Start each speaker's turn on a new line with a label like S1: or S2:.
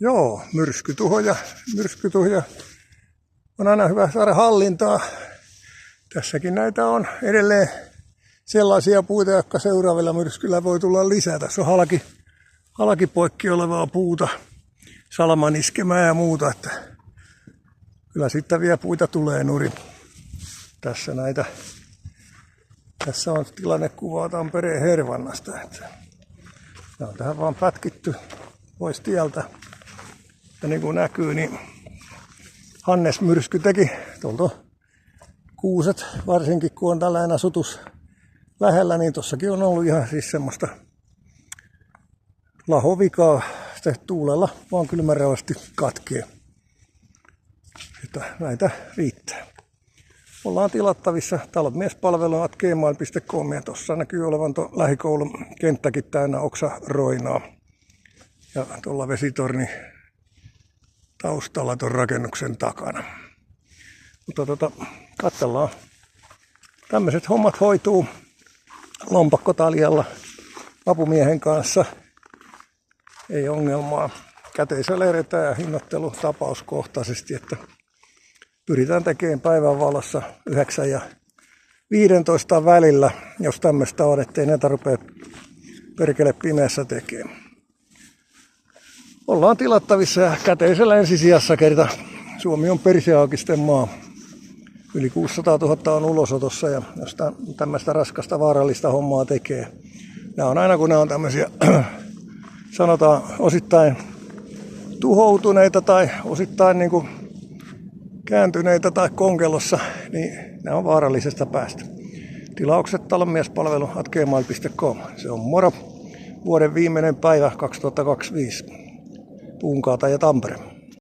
S1: Joo, myrskytuhoja on aina hyvä saada hallintaa. Tässäkin näitä on edelleen sellaisia puita, jotka seuraavilla myrskyllä voi tulla lisää. Tässä on halki poikki olevaa puuta, salaman iskemää ja muuta. Että kyllä sitten vielä puita tulee nurin. Tässä on tilannekuvaa Tampereen Hervannasta. Ne on tähän vaan pätkitty pois tieltä. Ja niin kuin näkyy, niin Hannes myrsky teki tuolta kuuset, varsinkin kun on tällainen asutus lähellä, niin tossakin on ollut ihan siis semmoista lahovikaa. Se tuulella vaan kylmärävästi katkee. Että näitä riittää. Ollaan tilattavissa talonmiespalvelu@gmail.com ja tuossa näkyy olevan lähikoulun kenttäkin täynnä oksaroinaa. Ja tuolla vesitorni taustalla tuon rakennuksen takana. Mutta katsellaan. Tämmöiset hommat hoituu lompakkotaljalla apumiehen kanssa. Ei ongelmaa. Käteisellä edetään ja hinnoittelu tapauskohtaisesti, että pyritään tekemään päivän valossa 9 ja 15 välillä, jos tämmöistä on, ettei näitä rupea perkele pimeässä tekemään. Ollaan tilattavissa ja käteisellä ensisijassa kerta. Suomi on persiaukisten maa. Yli 600 000 on ulosotossa ja jos tämmöistä raskasta vaarallista hommaa tekee. Nämä on aina kun ne on tämmöisiä sanotaan osittain tuhoutuneita tai osittain niin kuin kääntyneitä tai konkelossa, niin ne on vaarallisesta päästä. Tilaukset talonmiespalvelu@gmail.com. Se on moro. Vuoden viimeinen päivä 2025. Puunkaata ja Tampere.